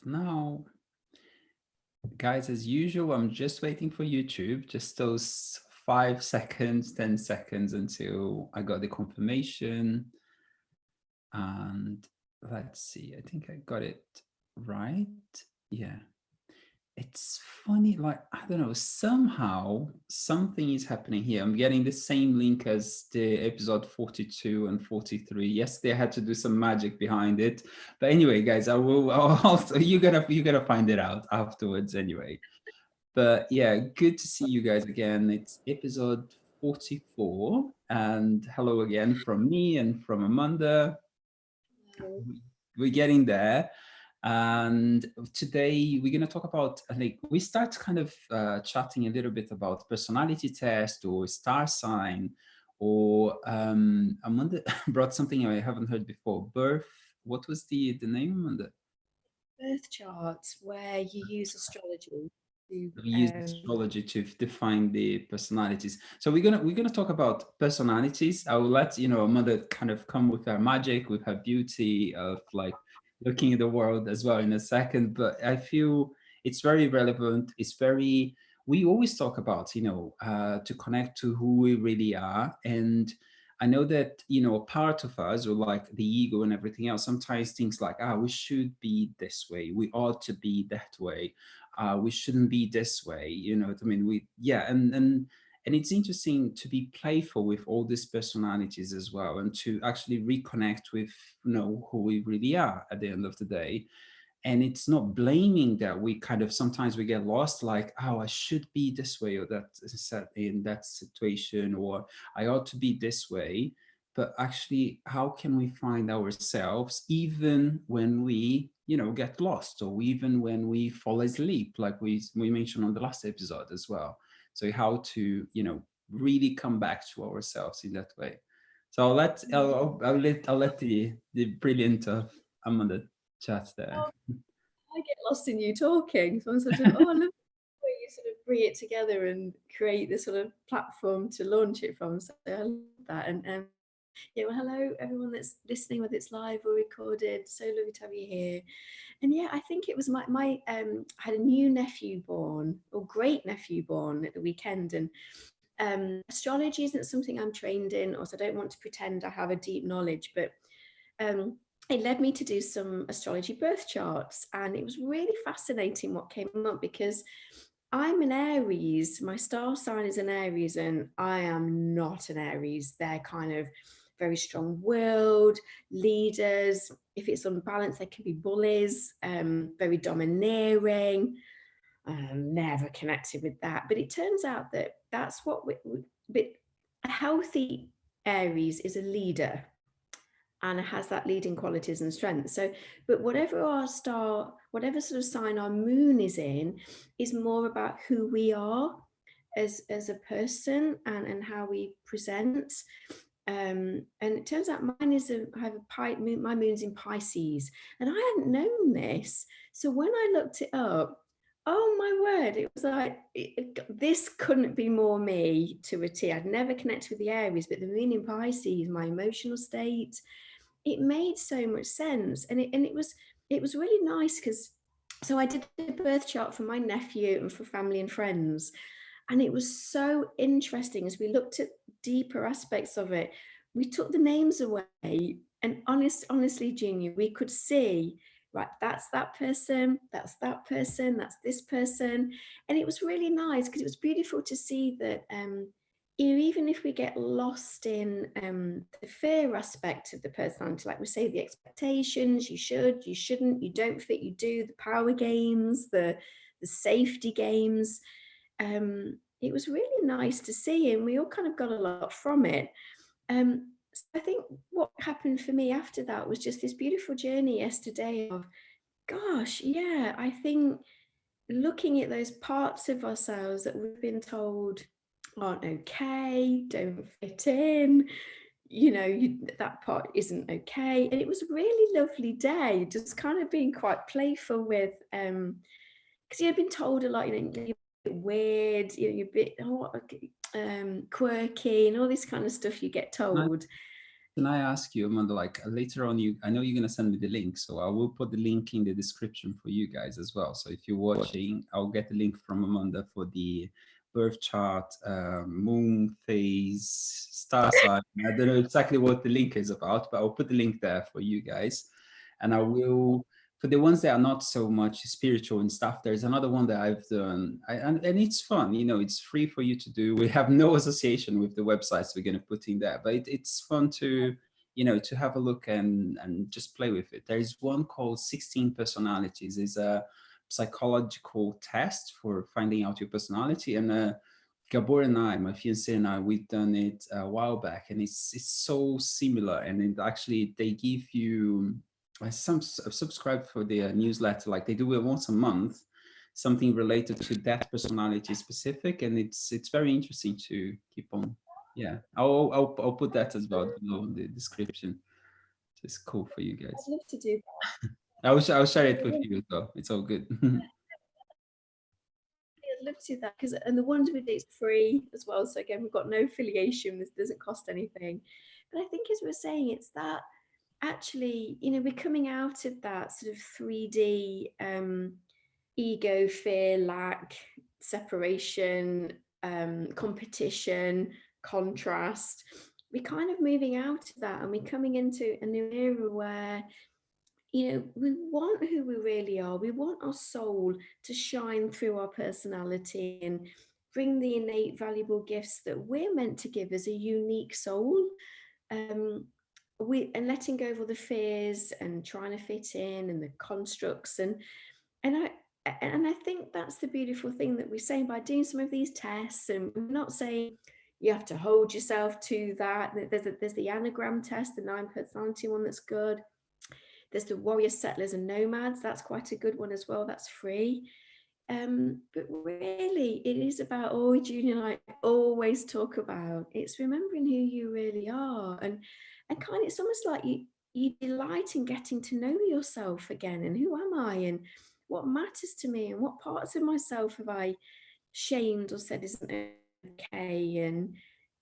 now. Guys, as usual, I'm just waiting for YouTube, just those 5 seconds, 10 seconds until I got the confirmation. And let's see, I think I got it right. Yeah. It's funny, like, I don't know, somehow something is happening here. I'm getting the same link as the episode 42 and 43. Yesterday I had to do some magic behind it. But anyway, guys, I'll also, you gotta find it out afterwards anyway. But yeah, good to see you guys again. It's episode 44. And hello again from me and from Amanda. We're getting there. And today we're going to talk about, like, we start kind of chatting a little bit about personality test or star sign, or Amanda brought something I haven't heard before. Birth. What was the name, Amanda? Birth charts, where you use astrology to We use astrology to define the personalities. So we're gonna talk about personalities. I will let Amanda kind of come with her magic, with her beauty of like looking at the world as well in a second. But I feel it's very relevant. It's very, we always talk about to connect to who we really are. And I know that a part of us, or like the ego and everything else, sometimes things like, we should be this way, we ought to be that way, we shouldn't be this way, what I mean? And it's interesting to be playful with all these personalities as well, and to actually reconnect with who we really are at the end of the day. And it's not blaming that we kind of, sometimes we get lost, like, I should be this way, or that set in that situation, or I ought to be this way. But actually, how can we find ourselves even when we get lost, or even when we fall asleep, like we mentioned on the last episode as well. So how to really come back to ourselves in that way. So I'll let the brilliant Amanda chat there. I get lost in you talking. So I'm sort of, I love the way you sort of bring it together and create this sort of platform to launch it from. So I love that. And yeah, well, hello everyone that's listening, whether it's live or recorded. So lovely to have you here. And yeah, I think it was my I had a new nephew born, or great nephew born at the weekend, and astrology isn't something I'm trained in, or so I don't want to pretend I have a deep knowledge, but um, it led me to do some astrology birth charts, and it was really fascinating what came up, because I'm an Aries, my star sign is an Aries, and I am not an Aries. They're kind of very strong-willed leaders. If it's unbalanced, they can be bullies, very domineering. Never connected with that. But it turns out that that's but a healthy Aries is a leader and has that leading qualities and strengths. So, but whatever our star, whatever sort of sign our moon is more about who we are as a person, and how we present. And it turns out mine is I have my moon's in Pisces, and I hadn't known this. So when I looked it up, oh my word, it was like, this couldn't be more me to a T. I'd never connected with the Aries, but the moon in Pisces, my emotional state, it made so much sense. And it was really nice, because so I did a birth chart for my nephew and for family and friends. And it was so interesting as we looked at deeper aspects of it. We took the names away, and honestly, Junior, we could see, right, that's that person, that's that person, that's this person. And it was really nice, because it was beautiful to see that even if we get lost in the fear aspect of the personality, like we say, the expectations, you should, you shouldn't, you don't fit, you do, the power games, the safety games, it was really nice to see, and we all kind of got a lot from it. So I think what happened for me after that was just this beautiful journey yesterday of, gosh, yeah, I think looking at those parts of ourselves that we've been told aren't okay, don't fit in, that part isn't okay. And it was a really lovely day, just kind of being quite playful with, because you've been told a lot, you're a bit weird, you're a bit quirky, and all this kind of stuff you get told. Can I ask you, Amanda, like later on, I know you're going to send me the link, so I will put the link in the description for you guys as well. So if you're watching, I'll get the link from Amanda for the birth chart, moon phase, star sign. I don't know exactly what the link is about, but I'll put the link there for you guys. And I will, for the ones that are not so much spiritual and stuff, there's another one that I've done, and it's fun. You know, it's free for you to do. We have no association with the websites we're going to put in there, but it's fun to, you know, to have a look and just play with it. There is one called 16 Personalities. It's a psychological test for finding out your personality, and Gabor and I, my fiance and I, we've done it a while back, and it's so similar. And it actually, they give you some subscribe for their newsletter, like they do it once a month, something related to that personality specific, and it's very interesting to keep on. Yeah, I'll put that as well below in the description. It's cool for you I'd guys. love to do I'll share it that. with you as well. It's all good. I'd love to do that because, and the ones we do is free as well. So again, we've got no affiliation. This doesn't cost anything. But I think, as we're saying, it's that actually, you know, we're coming out of that sort of 3D ego, fear, lack, separation, competition, contrast. We're kind of moving out of that, and we're coming into a new era where, you know, we want who we really are. We want our soul to shine through our personality and bring the innate valuable gifts that we're meant to give as a unique soul. Um, and letting go of all the fears and trying to fit in and the constructs, and I think that's the beautiful thing that we're saying by doing some of these tests. And we're not saying you have to hold yourself to that. There's the anagram test, the 9 personality one, that's good. There's the warrior, settlers, and nomads. That's quite a good one as well. That's free. But really, it is about all Julie and I always talk about. It's remembering who you really are, and kind of, it's almost like you delight in getting to know yourself again, and who am I, and what matters to me, and what parts of myself have I shamed or said isn't okay, and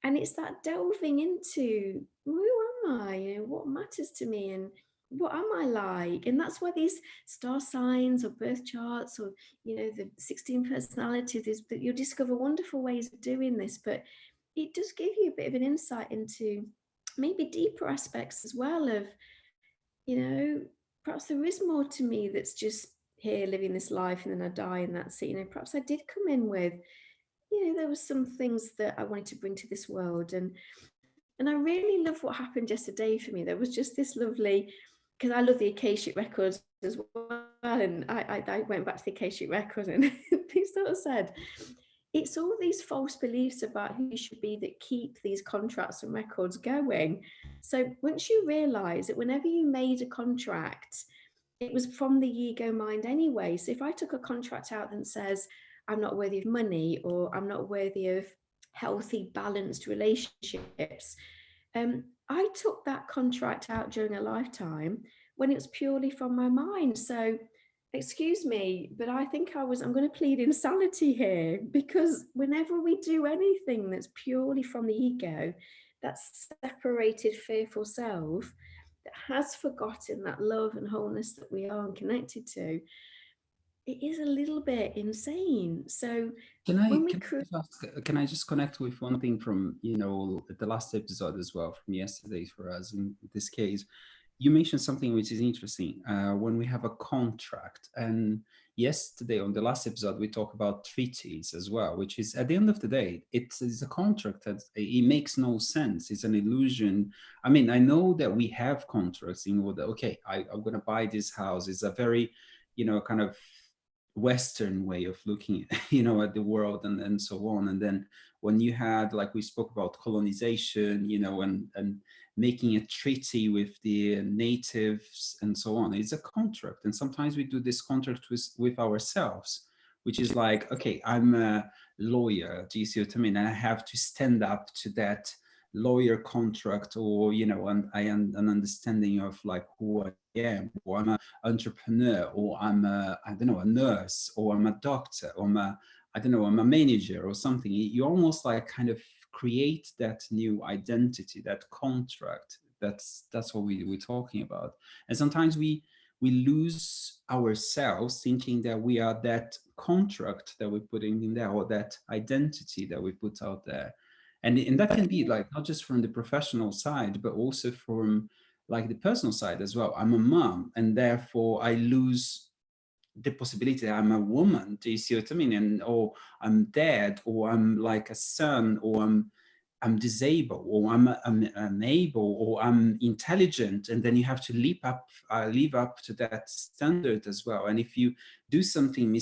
it's that delving into who am I, you know, what matters to me, and what am I like. And that's why these star signs or birth charts, or, you know, the 16 personalities, is that you'll discover wonderful ways of doing this, but it does give you a bit of an insight into maybe deeper aspects as well of, you know, perhaps there is more to me that's just here living this life and then I die and that's it. You know, perhaps I did come in with, you know, there were some things that I wanted to bring to this world. And I really love what happened yesterday for me. There was just this lovely, because I love the Akashic records as well. And I went back to the Akashic record, and they sort of said, it's all these false beliefs about who you should be that keep these contracts and records going. So once you realize that whenever you made a contract, it was from the ego mind anyway. So if I took a contract out that says, I'm not worthy of money, or I'm not worthy of healthy, balanced relationships, I took that contract out during a lifetime when it was purely from my mind. So, excuse me, but I think I'm going to plead insanity here, because whenever we do anything that's purely from the ego, that separated, fearful self that has forgotten that love and wholeness that we are connected to, it is a little bit insane. So when we create, Can I just connect with one thing from, you know, the last episode as well, from yesterday for us in this case? You mentioned something which is interesting, when we have a contract. And yesterday on the last episode, we talked about treaties as well, which is, at the end of the day, it's a contract that it makes no sense. It's an illusion. I mean, I know that we have contracts in order, okay, I'm going to buy this house. It's a very, you know, kind of Western way of looking at, you know, at the world, and so on. And then when you had, like we spoke about, colonization, you know, and making a treaty with the natives and so on, it's a contract. And sometimes we do this contract with ourselves, which is like, okay, I'm a lawyer, do you see what I mean? And I have to stand up to that lawyer contract, or, you know, and I am an understanding of like who I am, or I'm an entrepreneur, or I'm a, I don't know, a nurse, or I'm a doctor, or I don't know, I'm a manager or something. You almost like kind of create that new identity, that contract That's what we're talking about. And sometimes we lose ourselves thinking that we are that contract that we're putting in there, or that identity that we put out there. And that can be like not just from the professional side, but also from like the personal side as well. I'm a mom, and therefore I lose the possibility that I'm a woman. Do you see what I mean? And or I'm dead, or I'm like a son, or I'm disabled, or I'm unable, or I'm intelligent, and then you have to live up to that standard as well. And if you do something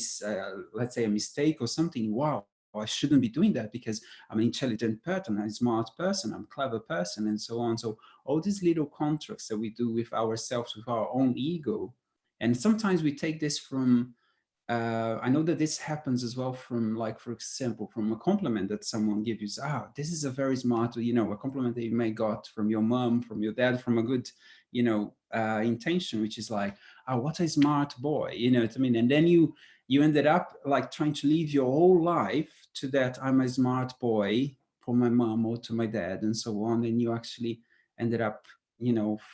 let's say a mistake or something, wow, I shouldn't be doing that because I'm an intelligent person, I'm a smart person, I'm a clever person, and so on. So all these little contracts that we do with ourselves, with our own ego, and sometimes we take this from I know that this happens as well from, like, for example, from a compliment that someone gives you. This is a very smart, a compliment that you may got from your mom, from your dad, from a good, intention, which is like, what a smart boy, you know what I mean? And then you ended up like trying to live your whole life to that, I'm a smart boy for my mom or to my dad and so on. And you actually ended up,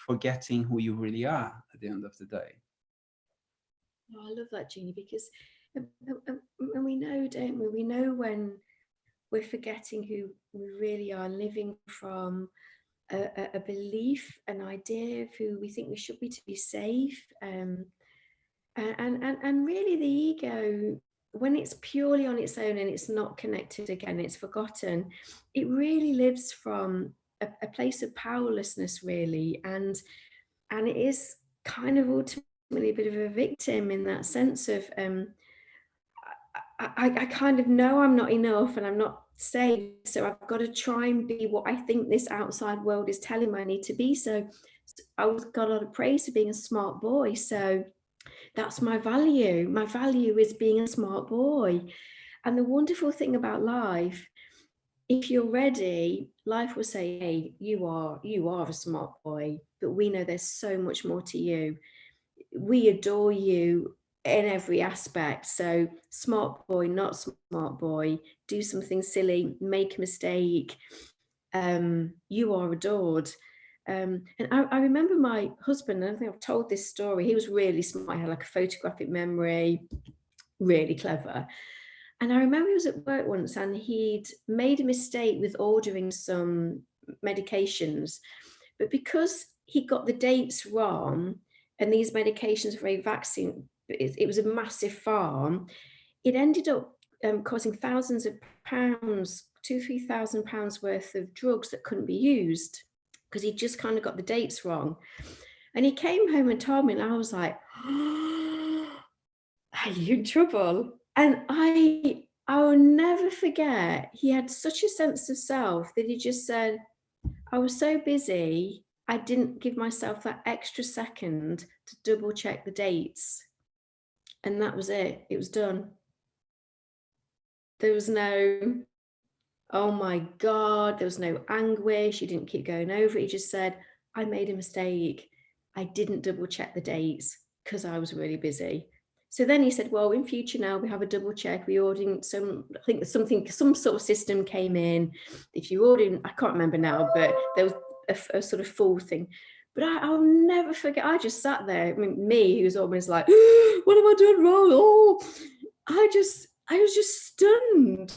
forgetting who you really are at the end of the day. Oh, I love that, Jeannie, because and we know, don't we? We know when we're forgetting who we really are, living from a belief, an idea of who we think we should be to be safe. And really the ego, when it's purely on its own and it's not connected again, it's forgotten, it really lives from a place of powerlessness, really. And it is kind of ultimately a bit of a victim in that sense of I kind of know I'm not enough and I'm not safe, so I've got to try and be what I think this outside world is telling me I need to be. So I got a lot of praise for being a smart boy, so that's my value. My value is being a smart boy. And the wonderful thing about life, if you're ready, life will say, hey, you are a smart boy, but we know there's so much more to you. We adore you in every aspect. So smart boy, not smart boy, do something silly, make a mistake, you are adored. And I remember my husband, and I think I've told this story, he was really smart, he had like a photographic memory, really clever. And I remember he was at work once and he'd made a mistake with ordering some medications, but because he got the dates wrong, and these medications were very vaccine, it was a massive farm, it ended up causing thousands of pounds, £2,000-3,000 worth of drugs that couldn't be used because he just kind of got the dates wrong. And he came home and told me, and I was like, are you in trouble? And I will never forget, he had such a sense of self that he just said, I was so busy, I didn't give myself that extra second to double check the dates. And that was it. It was done. There was no, oh my God, there was no anguish. He didn't keep going over it. He just said, I made a mistake. I didn't double check the dates because I was really busy. So then he said, well, in future now we have a double check. We ordered some, I think some sort of system came in. If you ordered, I can't remember now, but there was a sort of full thing. But I'll never forget. I just sat there. I mean, me, who was almost like, what am I doing wrong? Oh, I was just stunned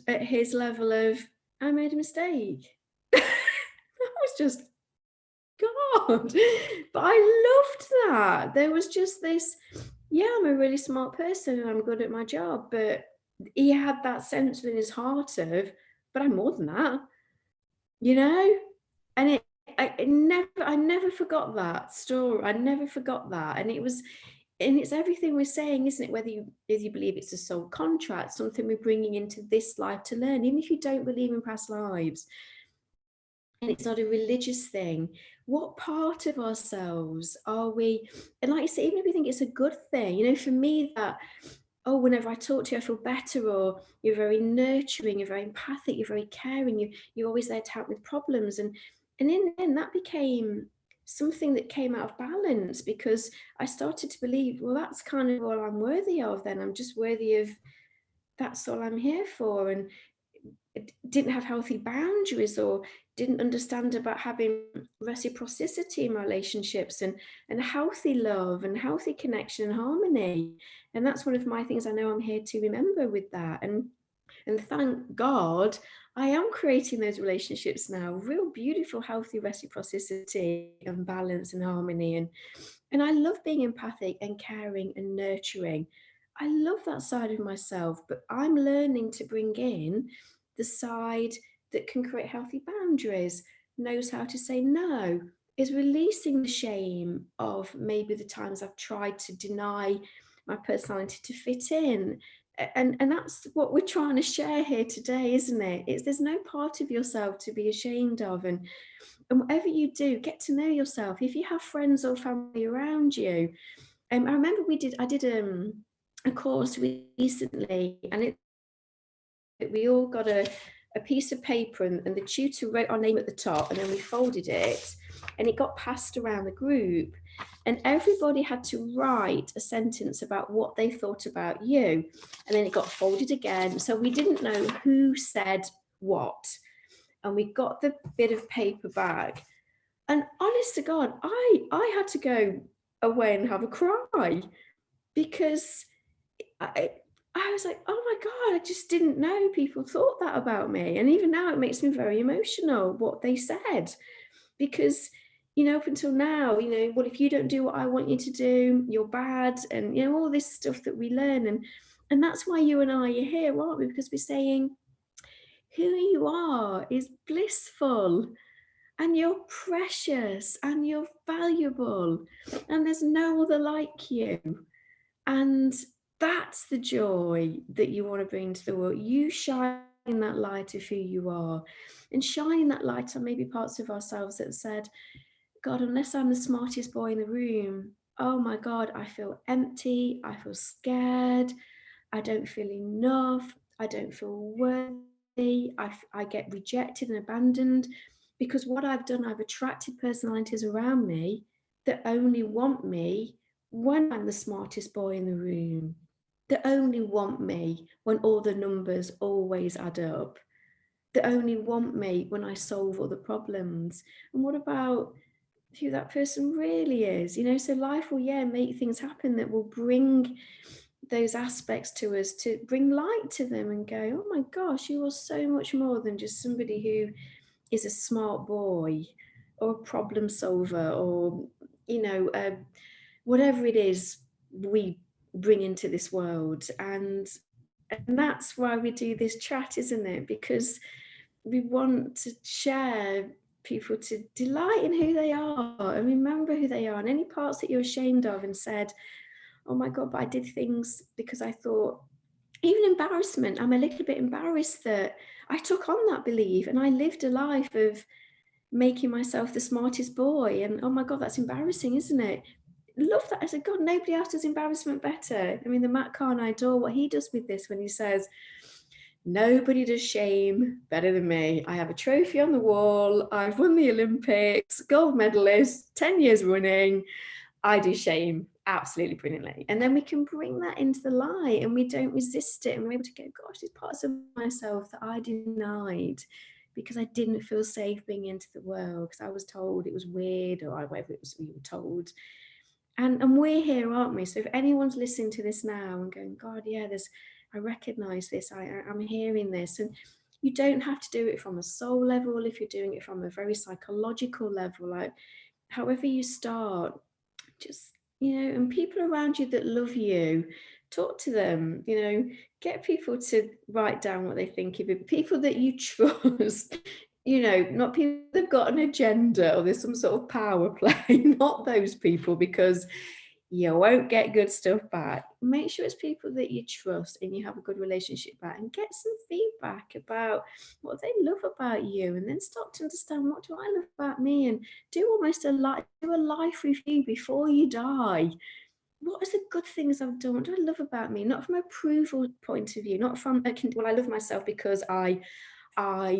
at his level of, I made a mistake. I was just, God. But I loved that. There was just this, yeah, I'm a really smart person and I'm good at my job. But he had that sense in his heart of, but I'm more than that, you know? And I never forgot that story. I never forgot that. And it's everything we're saying, isn't it? Whether you believe it's a soul contract, something we're bringing into this life to learn, even if you don't believe in past lives, and it's not a religious thing. What part of ourselves are we? And like you say, even if we think it's a good thing, for me, that, oh, whenever I talk to you, I feel better, or you're very nurturing, you're very empathic, you're very caring, you're always there to help with problems. And in the end, that became something that came out of balance, because I started to believe, well, that's kind of all I'm worthy of then. I'm just worthy of, that's all I'm here for. And didn't have healthy boundaries, or didn't understand about having reciprocity in relationships, and healthy love and healthy connection and harmony. And that's one of my things I know I'm here to remember with that. And thank God I am creating those relationships now, real beautiful, healthy reciprocity and balance and harmony. And I love being empathic and caring and nurturing. I love that side of myself, but I'm learning to bring in the side that can create healthy boundaries, knows how to say no, is releasing the shame of maybe the times I've tried to deny my personality to fit in. And that's what we're trying to share here today, isn't it? It's there's no part of yourself to be ashamed of. And whatever you do, get to know yourself. If you have friends or family around you, I remember I did a course recently, and we all got a piece of paper, and the tutor wrote our name at the top, and then we folded it, and it got passed around the group, and everybody had to write a sentence about what they thought about you, and then it got folded again, so we didn't know who said what, and we got the bit of paper back, and honest to God, I had to go away and have a cry, because I I was like, oh my God, I just didn't know people thought that about me. And even now it makes me very emotional what they said. Because, up until now, well, if you don't do what I want you to do, you're bad. And all this stuff that we learn. And that's why you and I are here, aren't we? Because we're saying who you are is blissful, and you're precious, and you're valuable, and there's no other like you. And that's the joy that you want to bring to the world. You shine that light of who you are, and shining that light on maybe parts of ourselves that said, God, unless I'm the smartest boy in the room, oh my God, I feel empty, I feel scared, I don't feel enough, I don't feel worthy, I get rejected and abandoned, because what I've done, I've attracted personalities around me that only want me when I'm the smartest boy in the room, that only want me when all the numbers always add up, that only want me when I solve all the problems. And what about who that person really is? So life will, make things happen that will bring those aspects to us, to bring light to them and go, oh my gosh, you are so much more than just somebody who is a smart boy or a problem solver, or whatever it is we bring into this world. And that's why we do this chat, isn't it? Because we want to share people to delight in who they are and remember who they are, and any parts that you're ashamed of and said, oh my God, but I did things because I thought, even embarrassment, I'm a little bit embarrassed that I took on that belief and I lived a life of making myself the smartest boy. And oh my God, that's embarrassing, isn't it? Love that. I said, God, nobody else does embarrassment better. I mean, the Matt Kahn, I adore what he does with this when he says, nobody does shame better than me. I have a trophy on the wall. I've won the Olympics, gold medalist, 10 years running. I do shame absolutely brilliantly. And then we can bring that into the light and we don't resist it. And we're able to go, gosh, there's parts of myself that I denied because I didn't feel safe being into the world, because I was told it was weird, or whatever it was we were told. And we're here, aren't we? So if anyone's listening to this now and going, God, yeah, I recognize this, I'm hearing this. And you don't have to do it from a soul level. If you're doing it from a very psychological level, like however you start, just, and people around you that love you, talk to them, get people to write down what they think of it, people that you trust, not people that've got an agenda or there's some sort of power play, not those people, because you won't get good stuff back. Make sure it's people that you trust and you have a good relationship back, and get some feedback about what they love about you, and then start to understand, what do I love about me, and do almost do a life review before you die. What are the good things I've done? What do I love about me? Not from an approval point of view, not from well, I love myself because I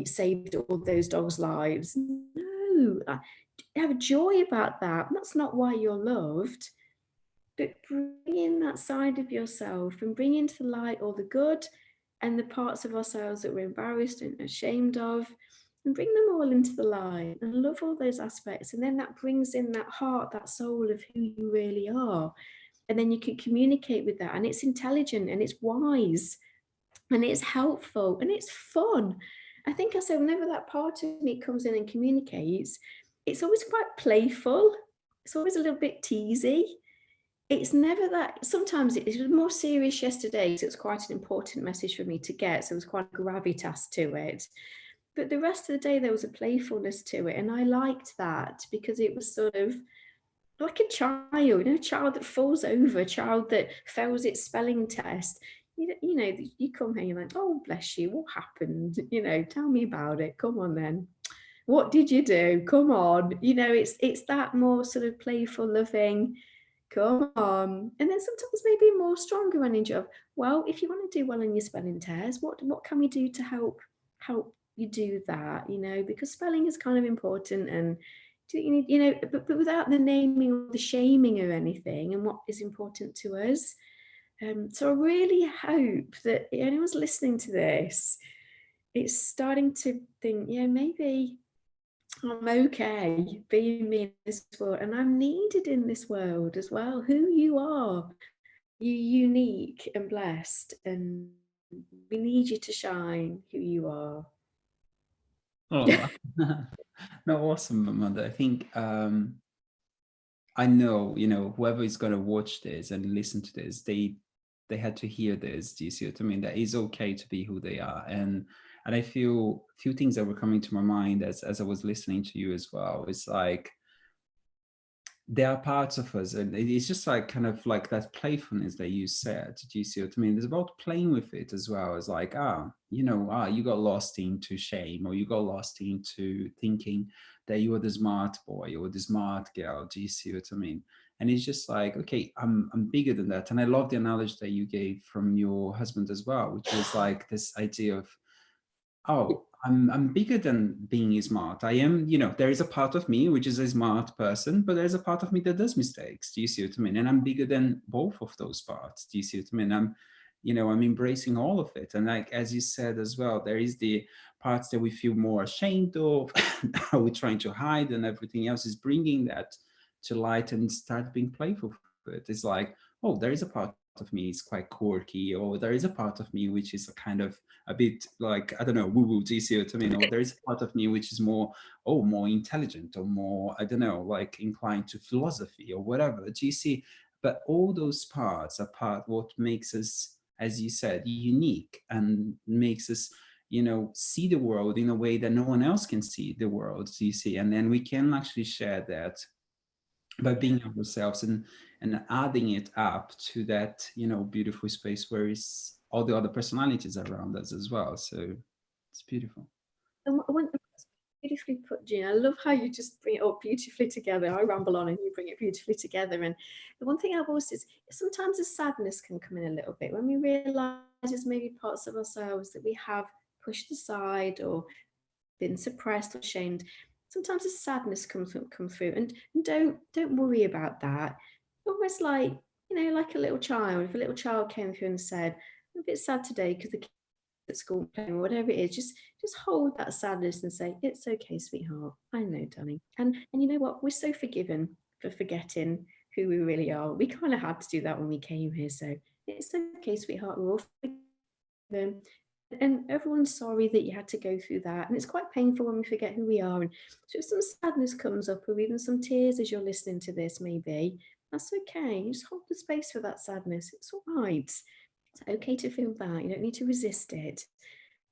saved all those dogs' lives. No, I have joy about that. That's not why you're loved. But bring in that side of yourself and bring into the light all the good and the parts of ourselves that we're embarrassed and ashamed of, and bring them all into the light and love all those aspects. And then that brings in that heart, that soul of who you really are. And then you can communicate with that, and it's intelligent and it's wise and it's helpful and it's fun. I think I said, whenever that part of me comes in and communicates, it's always quite playful. It's always a little bit teasy. It's never that. Sometimes it was more serious yesterday, so it's quite an important message for me to get. So there was quite a gravitas to it. But the rest of the day, there was a playfulness to it. And I liked that because it was sort of like a child, a child that falls over, a child that fails its spelling test. You come here, you're like, oh, bless you, what happened? Tell me about it. Come on then. What did you do? Come on. It's that more sort of playful, loving, come on. And then sometimes maybe more stronger energy of, well, if you want to do well in your spelling test, what can we do to help you do that? Because spelling is kind of important, and but without the naming or the shaming or anything, and what is important to us. So I really hope that anyone's listening to this, it's starting to think, yeah, maybe I'm okay being me in this world, and I'm needed in this world as well. Who you are, you're unique and blessed, and we need you to shine who you are. Oh, no, awesome, Amanda. I think I know, whoever is going to watch this and listen to this, they had to hear this. Do you see what I mean? That it's okay to be who they are. And I feel a few things that were coming to my mind as I was listening to you as well. It's like there are parts of us, and it's just like kind of like that playfulness that you said. Do you see what I mean? It's about playing with it as well. It's like, you got lost into shame, or you got lost into thinking that you were the smart boy or the smart girl. Do you see what I mean? And it's just like, okay, I'm bigger than that. And I love the analogy that you gave from your husband as well, which was like this idea of, oh, I'm bigger than being smart. I am, there is a part of me which is a smart person, but there's a part of me that does mistakes. Do you see what I mean? And I'm bigger than both of those parts. Do you see what I mean? I'm embracing all of it. And like as you said as well, there is the parts that we feel more ashamed of, that we're trying to hide, and everything else is bringing that to light and start being playful with it. It's like, oh, there is a part of me is quite quirky, or there is a part of me which is a kind of a bit like, I don't know, woo woo, do you see what I mean? Or there is a part of me which is more intelligent, or more, I don't know, like inclined to philosophy or whatever. Do you see? But all those parts are part what makes us, as you said, unique, and makes us, see the world in a way that no one else can see the world. Do you see? And then we can actually share that by being ourselves, and adding it up to that beautiful space where is all the other personalities around us as well. So it's beautiful. And that's beautifully put, Jean. I love how you just bring it up beautifully together. I ramble on and you bring it beautifully together. And the one thing I've always is sometimes the sadness can come in a little bit when we realise there's maybe parts of ourselves that we have pushed aside or been suppressed or shamed. Sometimes the sadness comes come through, and don't worry about that. Almost like like a little child. If a little child came through and said, "I'm a bit sad today because the kids at school playing," or whatever it is, just hold that sadness and say, "It's okay, sweetheart. I know, darling." And you know what? We're so forgiven for forgetting who we really are. We kind of had to do that when we came here, so it's okay, sweetheart. We're all forgiven. And everyone's sorry that you had to go through that. And it's quite painful when we forget who we are. And so if some sadness comes up, or even some tears as you're listening to this, maybe, that's okay. You just hold the space for that sadness. It's all right. It's okay to feel that. You don't need to resist it.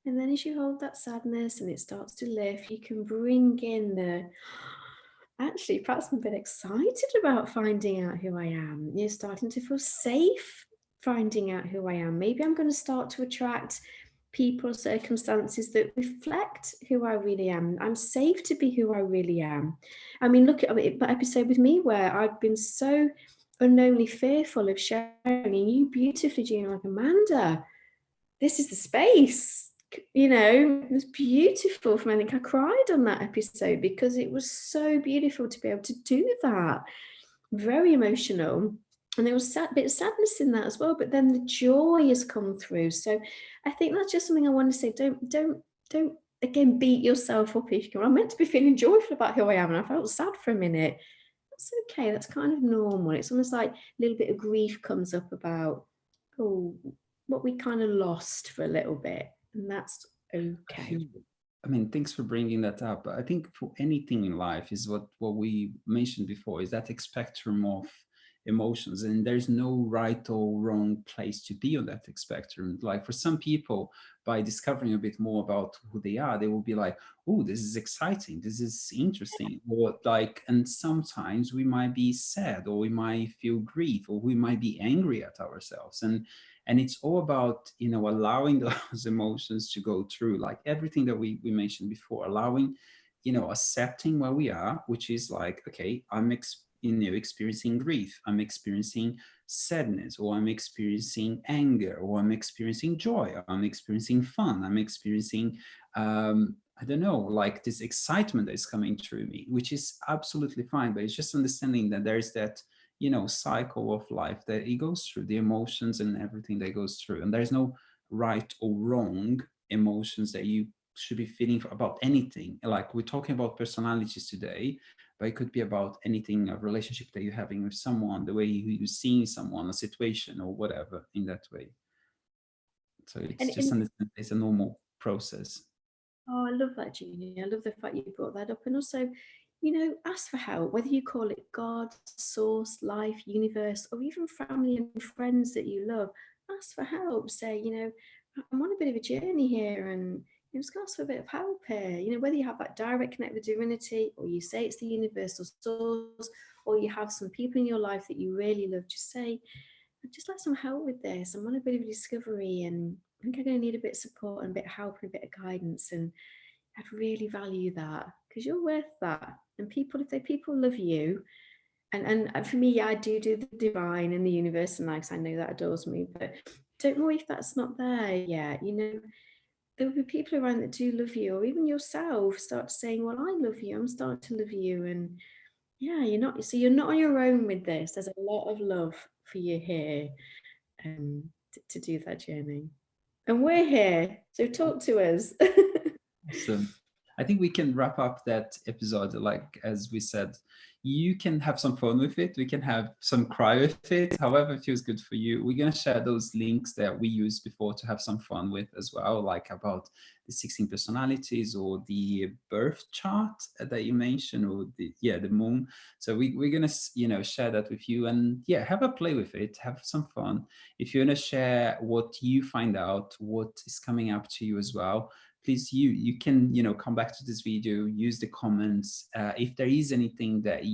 And then as you hold that sadness and it starts to lift, you can bring in the, actually, perhaps I'm a bit excited about finding out who I am. You're starting to feel safe finding out who I am. Maybe I'm going to start to attract people, circumstances that reflect who I really am. I'm safe to be who I really am. I mean, look at that episode with me where I've been so unknowingly fearful of sharing, and you beautifully, Gina, like, Amanda, this is the space. It was beautiful for me. I think I cried on that episode because it was so beautiful to be able to do that. Very emotional. And there was a bit of sadness in that as well, but then the joy has come through. So I think that's just something I want to say. Don't again beat yourself up if you go, I'm meant to be feeling joyful about who I am, and I felt sad for a minute. That's okay. That's kind of normal. It's almost like a little bit of grief comes up about, oh, what we kind of lost for a little bit, and that's I okay. feel, I mean, thanks for bringing that up. I think for anything in life is what we mentioned before, is that spectrum of emotions, and there's no right or wrong place to be on that spectrum. Like for some people, by discovering a bit more about who they are, they will be like, oh, this is exciting, this is interesting, or like, and sometimes we might be sad, or we might feel grief, or we might be angry at ourselves, and it's all about, you know, allowing those emotions to go through, like everything that we mentioned before, allowing, you know, accepting where we are, which is like, okay, you know, experiencing grief, I'm experiencing sadness, or I'm experiencing anger, or I'm experiencing joy, or I'm experiencing fun, I'm experiencing I don't know, like this excitement that is coming through me, which is absolutely fine. But it's just understanding that there's that, you know, cycle of life that it goes through, the emotions and everything that goes through, and there's no right or wrong emotions that you should be feeling about anything. Like we're talking about personalities today, but it could be about anything, a relationship that you're having with someone, the way you're seeing someone, a situation, or whatever in that way. So it's just And understand it's a normal process. oh, I love that, Jeannie. I love the fact you brought that up. And also, ask for help, whether you call it God, source, life, universe, or even family and friends that you love. Ask for help. Say, I'm on a bit of a journey here, and just ask for a bit of help here. Whether you have that direct connect with divinity, or you say it's the universal source, or you have some people in your life that you really love, just say, I'd just like some help with this. I'm on a bit of a discovery, and I think I'm going to need a bit of support and a bit of help and a bit of guidance. And I'd really value that, because you're worth that. And people, if they people love you, and for me, yeah, I do the divine and the universe and life. I know that adores me, but don't worry if that's not there yet. There will be people around that do love you, or even yourself start saying, well, I love you, I'm starting to love you. And yeah, you're not on your own with this. There's a lot of love for you here, to do that journey. And we're here, so talk to us. Awesome. I think we can wrap up that episode. Like, as we said, you can have some fun with it. We can have some cry with it, however it feels good for you. We're going to share those links that we used before to have some fun with as well, like about the 16 personalities, or the birth chart that you mentioned, or the moon. So we're going to, you know, share that with you, and yeah, have a play with it, have some fun. If you want to share what you find out, what is coming up to you as well, please, you can, you know, come back to this video, use the comments. If there is anything that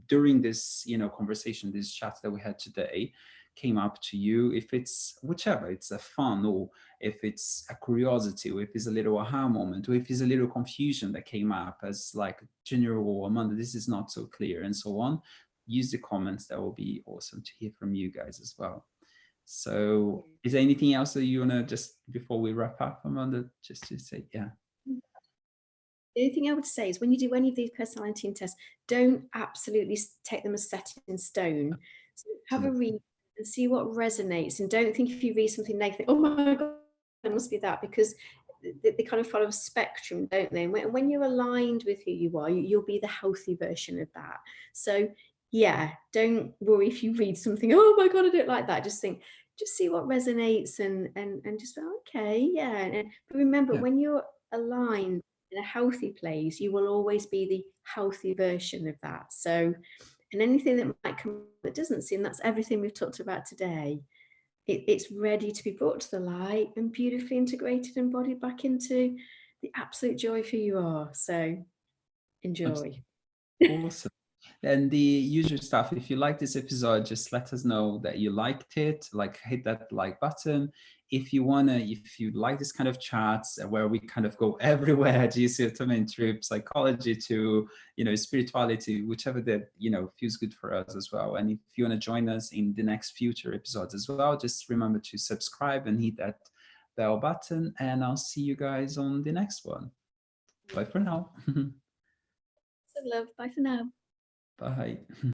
during this, you know, conversation, this chat that we had today came up to you, if it's whichever, it's a fun, or if it's a curiosity, or if it's a little aha moment, or if it's a little confusion that came up as like, General or Amanda, this is not so clear, and so on, use the comments. That will be awesome to hear from you guys as well. So is there anything else that you want to, just before we wrap up, Amanda, just to say, yeah? The only thing I would say is, when you do any of these personality tests, don't absolutely take them as set in stone. So have a read and see what resonates, and don't think if you read something negative, oh my God, it must be that, because they kind of follow a spectrum, don't they? And when you're aligned with who you are, you'll be the healthy version of that. So yeah, don't worry if you read something, oh my God, I don't like that. Just see what resonates, and just go, okay, yeah. But remember, Yeah. when you're aligned in a healthy place, you will always be the healthy version of that. So, and anything that might come that doesn't seem, that's everything we've talked about today. It's ready to be brought to the light and beautifully integrated and embodied back into the absolute joy for you are. So enjoy. Awesome. And the usual stuff, if you like this episode, just let us know that you liked it, like hit that like button. If you like this kind of chats where we kind of go everywhere, GC trip, psychology to, you know, spirituality, whichever that, you know, feels good for us as well. And if you want to join us in the next future episodes as well, just remember to subscribe and hit that bell button, and I'll see you guys on the next one. Bye for now. So love. Bye for now. Bye.